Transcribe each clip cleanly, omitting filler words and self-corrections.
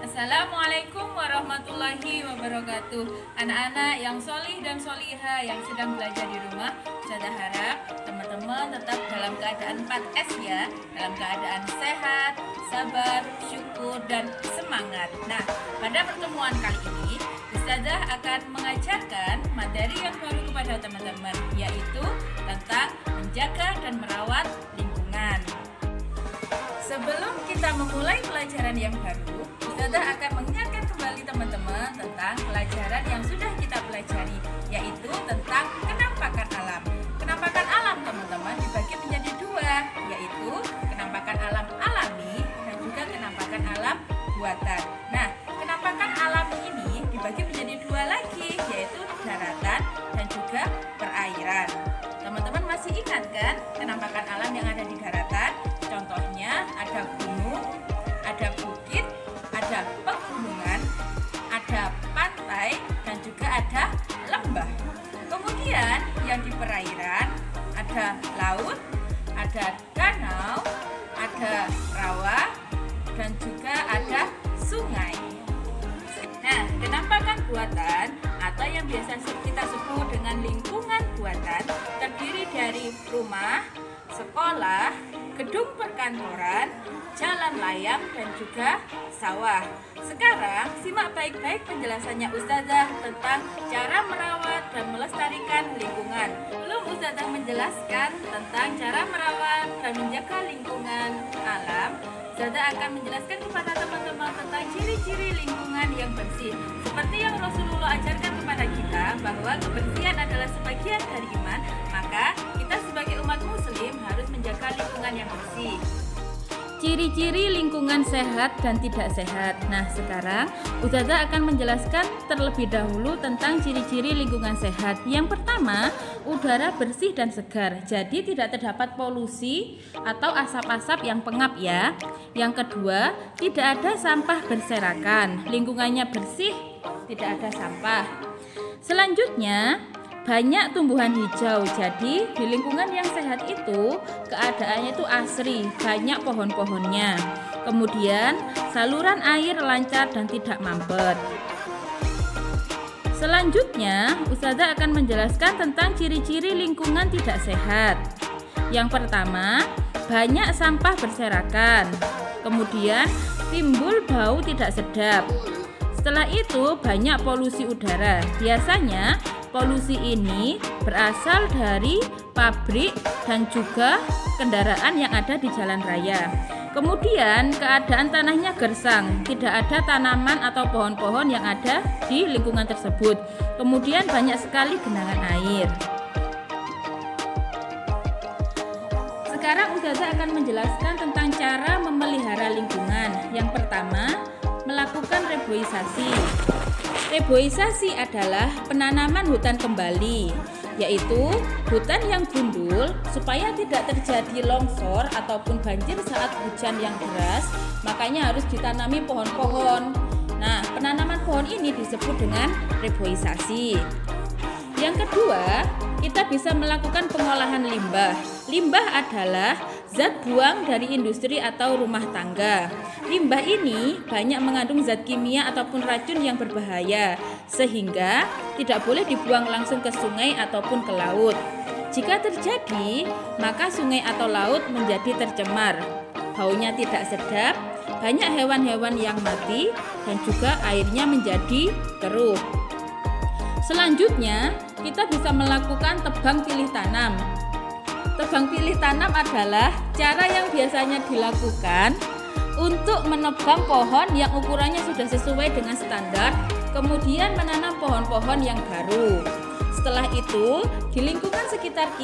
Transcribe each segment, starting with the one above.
Assalamualaikum warahmatullahi wabarakatuh. Anak-anak yang solih dan solihah yang sedang belajar di rumah, saya harap teman-teman tetap dalam keadaan 4S ya, dalam keadaan sehat, sabar, syukur, dan semangat. Nah, pada pertemuan kali ini Ustazah akan mengajarkan materi yang baru kepada teman-teman, yaitu tentang menjaga dan merawat lingkungan. Sebelum kita memulai pelajaran yang baru, Ustazah akan mengingatkan kembali teman-teman tentang pelajaran yang sudah kita pelajari, yaitu tentang kenampakan alam. Kenampakan alam teman-teman dibagi menjadi dua, yaitu kenampakan alam alami dan juga kenampakan alam buatan. Nah, kenampakan alam ini dibagi menjadi dua lagi, yaitu daratan dan juga perairan. Teman-teman masih ingat kan kenampakan alam yang ada di daratan? Contohnya ada gunung, ada bukit, ada pegunungan, ada pantai, dan juga ada lembah. Kemudian yang di perairan ada laut, ada danau, ada rawa, dan juga ada sungai. Nah, kenampakan buatan atau yang biasa kita sebut dengan lingkungan buatan terdiri dari rumah, sekolah, gedung perkantoran, jalan layang, dan juga sawah. Sekarang simak baik-baik penjelasannya Ustazah tentang cara merawat dan melestarikan lingkungan. Belum Ustazah menjelaskan tentang cara merawat dan menjaga lingkungan alam, Ustazah akan menjelaskan kepada teman-teman tentang ciri-ciri lingkungan yang bersih. Seperti yang Rasulullah ajarkan kepada kita bahwa kebersihan adalah sebagian dari iman, maka kita sebagai umat muslim harus menjaga lingkungan yang bersih. Ciri-ciri lingkungan sehat dan tidak sehat. Nah, sekarang Ustazah akan menjelaskan terlebih dahulu tentang ciri-ciri lingkungan sehat. Yang pertama, udara bersih dan segar. Jadi tidak terdapat polusi atau asap-asap yang pengap ya. Yang kedua, tidak ada sampah berserakan. Lingkungannya bersih, tidak ada sampah. Selanjutnya, banyak tumbuhan hijau. Jadi di lingkungan yang sehat itu keadaannya itu asri, banyak pohon-pohonnya. Kemudian saluran air lancar dan tidak mampet. Selanjutnya Ustazah akan menjelaskan tentang ciri-ciri lingkungan tidak sehat. Yang pertama, banyak sampah berserakan. Kemudian timbul bau tidak sedap. Setelah itu banyak polusi udara. Biasanya polusi ini berasal dari pabrik dan juga kendaraan yang ada di jalan raya. Kemudian keadaan tanahnya gersang, tidak ada tanaman atau pohon-pohon yang ada di lingkungan tersebut. Kemudian banyak sekali genangan air. Sekarang Ustazah akan menjelaskan tentang cara memelihara lingkungan. Yang pertama, melakukan reboisasi. Reboisasi adalah penanaman hutan kembali, yaitu hutan yang gundul supaya tidak terjadi longsor ataupun banjir saat hujan yang deras, makanya harus ditanami pohon-pohon. Nah, penanaman pohon ini disebut dengan reboisasi. Yang kedua, kita bisa melakukan pengolahan limbah. Limbah adalah zat buang dari industri atau rumah tangga. Limbah ini banyak mengandung zat kimia ataupun racun yang berbahaya, sehingga tidak boleh dibuang langsung ke sungai ataupun ke laut. Jika terjadi, maka sungai atau laut menjadi tercemar. Baunya tidak sedap, banyak hewan-hewan yang mati, dan juga airnya menjadi keruh. Selanjutnya, kita bisa melakukan tebang pilih tanam. Tebang pilih tanam adalah cara yang biasanya dilakukan untuk menebang pohon yang ukurannya sudah sesuai dengan standar, kemudian menanam pohon-pohon yang baru. Setelah itu, di lingkungan sekitar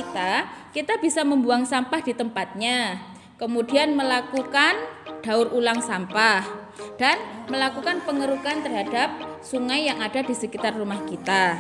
kita bisa membuang sampah di tempatnya, kemudian melakukan daur ulang sampah, dan melakukan pengerukan terhadap sungai yang ada di sekitar rumah kita.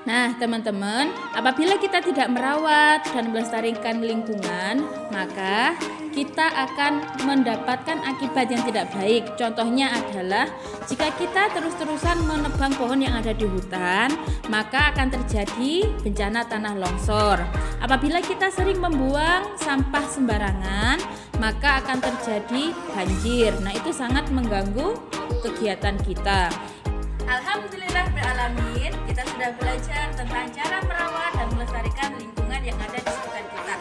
Nah, teman-teman, apabila kita tidak merawat dan melestarikan lingkungan, maka kita akan mendapatkan akibat yang tidak baik. Contohnya adalah jika kita terus-terusan menebang pohon yang ada di hutan, maka akan terjadi bencana tanah longsor. Apabila kita sering membuang sampah sembarangan, maka akan terjadi banjir. Nah, itu sangat mengganggu kegiatan kita. Alhamdulillahirrahmanirrahim, kita sudah belajar tentang cara merawat dan melestarikan lingkungan yang ada di sekitar kita.